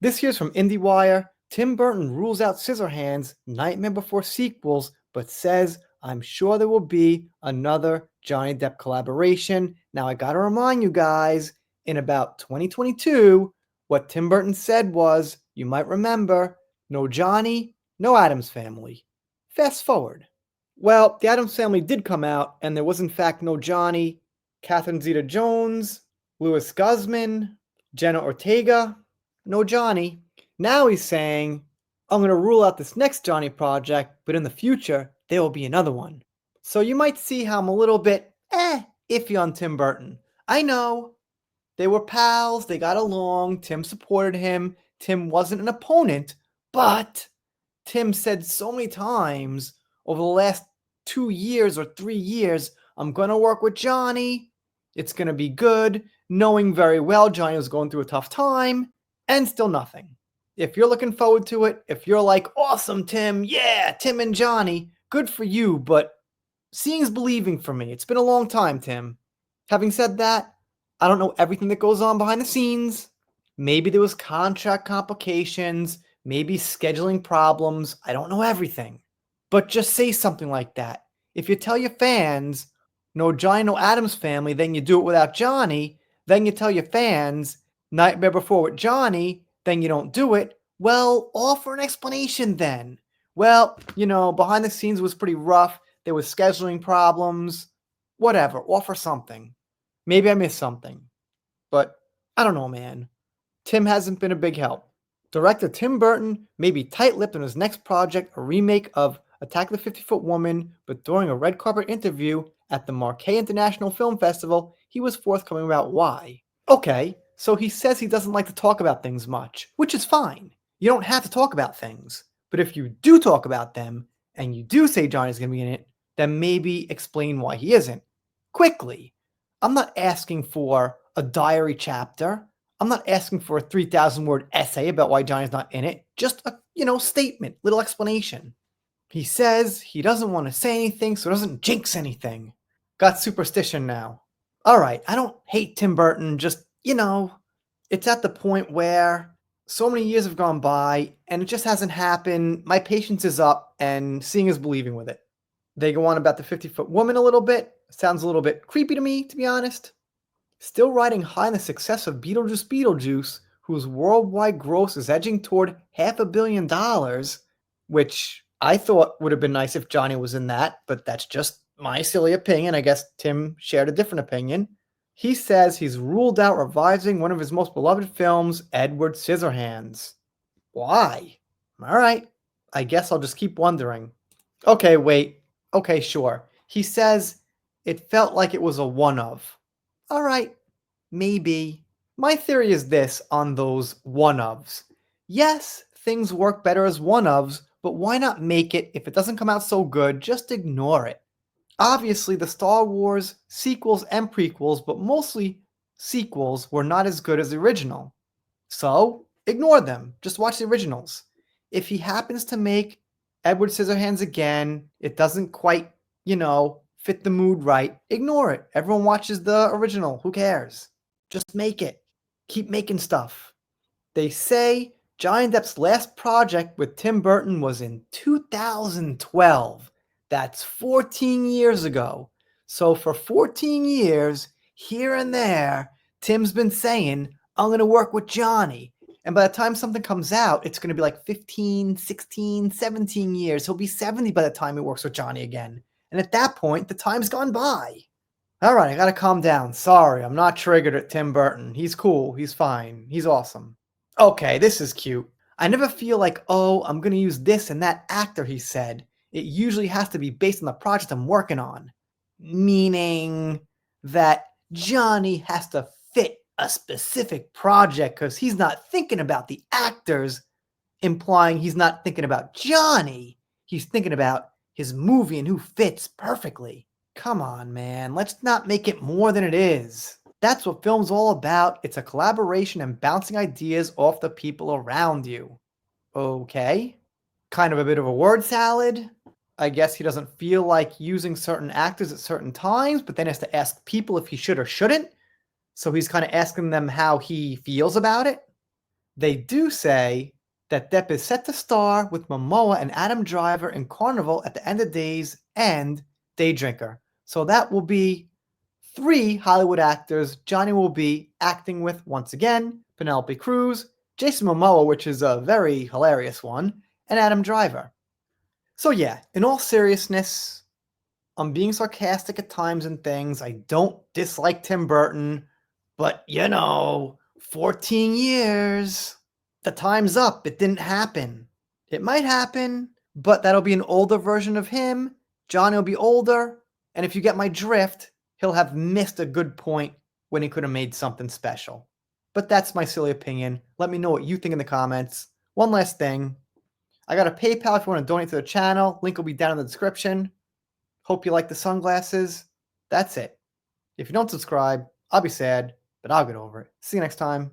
This here's from IndieWire. Tim Burton rules out Scissorhands, Nightmare Before sequels, but says, I'm sure there will be another Johnny Depp collaboration. Now, I gotta remind you guys, in about 2022, what Tim Burton said was, you might remember, no Johnny, no Addams Family. Fast forward. Well, the Addams Family did come out, and there was in fact no Johnny, Catherine Zeta-Jones, Louis Guzman, Jenna Ortega, no Johnny. Now he's saying, I'm going to rule out this next Johnny project, but in the future, there will be another one. So you might see how I'm a little bit, iffy on Tim Burton. I know. They were pals, they got along, Tim supported him, Tim wasn't an opponent, but Tim said so many times over the last 2 years or 3 years, I'm going to work with Johnny. It's going to be good, knowing very well Johnny was going through a tough time, and still nothing. If you're looking forward to it, if you're like, awesome, Tim, yeah, Tim and Johnny, good for you, but seeing is believing for me. It's been a long time, Tim. Having said that, I don't know everything that goes on behind the scenes. Maybe there was contract complications, maybe scheduling problems. I don't know everything. But just say something like that. If you tell your fans, no Johnny, no Addams Family, then you do it without Johnny, then you tell your fans, Nightmare Before with Johnny, then you don't do it, well, offer an explanation then. Well, behind the scenes was pretty rough. There was scheduling problems. Whatever, offer something. Maybe I missed something. But I don't know, man. Tim hasn't been a big help. Director Tim Burton may be tight-lipped on his next project, a remake of Attack of the 50-Foot Woman, but during a red carpet interview at the Marquee International Film Festival, he was forthcoming about why. Okay, so he says he doesn't like to talk about things much, which is fine. You don't have to talk about things. But if you do talk about them, and you do say Johnny's going to be in it, then maybe explain why he isn't. Quickly. I'm not asking for a diary chapter. I'm not asking for a 3,000-word essay about why Johnny's not in it. Just a, statement, little explanation. He says he doesn't want to say anything, so doesn't jinx anything. Got superstition now. Alright, I don't hate Tim Burton, just, it's at the point where so many years have gone by, and it just hasn't happened. My patience is up, and seeing is believing with it. They go on about the 50-Foot Woman a little bit. Sounds a little bit creepy to me, to be honest. Still riding high on the success of Beetlejuice, whose worldwide gross is edging toward $500 million, which I thought would have been nice if Johnny was in that, but that's just my silly opinion. I guess Tim shared a different opinion. He says he's ruled out revising one of his most beloved films, Edward Scissorhands. Why? All right, I guess I'll just keep wondering. Okay, wait. Okay, sure. He says it felt like it was a one-of. All right, maybe. My theory is this on those one-ofs. Yes, things work better as one-ofs, but why not make it, if it doesn't come out so good, just ignore it. Obviously, the Star Wars sequels and prequels, but mostly sequels, were not as good as the original. So, ignore them. Just watch the originals. If he happens to make Edward Scissorhands again, it doesn't quite, fit the mood right, ignore it. Everyone watches the original. Who cares? Just make it. Keep making stuff. They say Johnny Depp's last project with Tim Burton was in 2012. That's 14 years ago. So for 14 years, here and there, Tim's been saying, I'm going to work with Johnny. And by the time something comes out, it's going to be like 15, 16, 17 years. He'll be 70 by the time he works with Johnny again. And at that point, the time's gone by. All right, I got to calm down. Sorry, I'm not triggered at Tim Burton. He's cool. He's fine. He's awesome. Okay, this is cute. I never feel like, I'm going to use this and that actor, he said. It usually has to be based on the project I'm working on. Meaning that Johnny has to fit a specific project because he's not thinking about the actors, implying he's not thinking about Johnny. He's thinking about his movie and who fits perfectly. Come on, man. Let's not make it more than it is. That's what film's all about. It's a collaboration and bouncing ideas off the people around you. Okay. Kind of a bit of a word salad. I guess he doesn't feel like using certain actors at certain times, but then has to ask people if he should or shouldn't. So he's kind of asking them how he feels about it. They do say that Depp is set to star with Momoa and Adam Driver in Carnival at the End of Days and Day Drinker. So that will be 3 Hollywood actors Johnny will be acting with once again: Penelope Cruz, Jason Momoa, which is a very hilarious one, and Adam Driver. So yeah, in all seriousness, I'm being sarcastic at times and things. I don't dislike Tim Burton, but 14 years. The time's up. It didn't happen. It might happen, but that'll be an older version of him. Johnny will be older, and if you get my drift, he'll have missed a good point when he could have made something special. But that's my silly opinion. Let me know what you think in the comments. One last thing. I got a PayPal if you want to donate to the channel. Link will be down in the description. Hope you like the sunglasses. That's it. If you don't subscribe, I'll be sad, but I'll get over it. See you next time.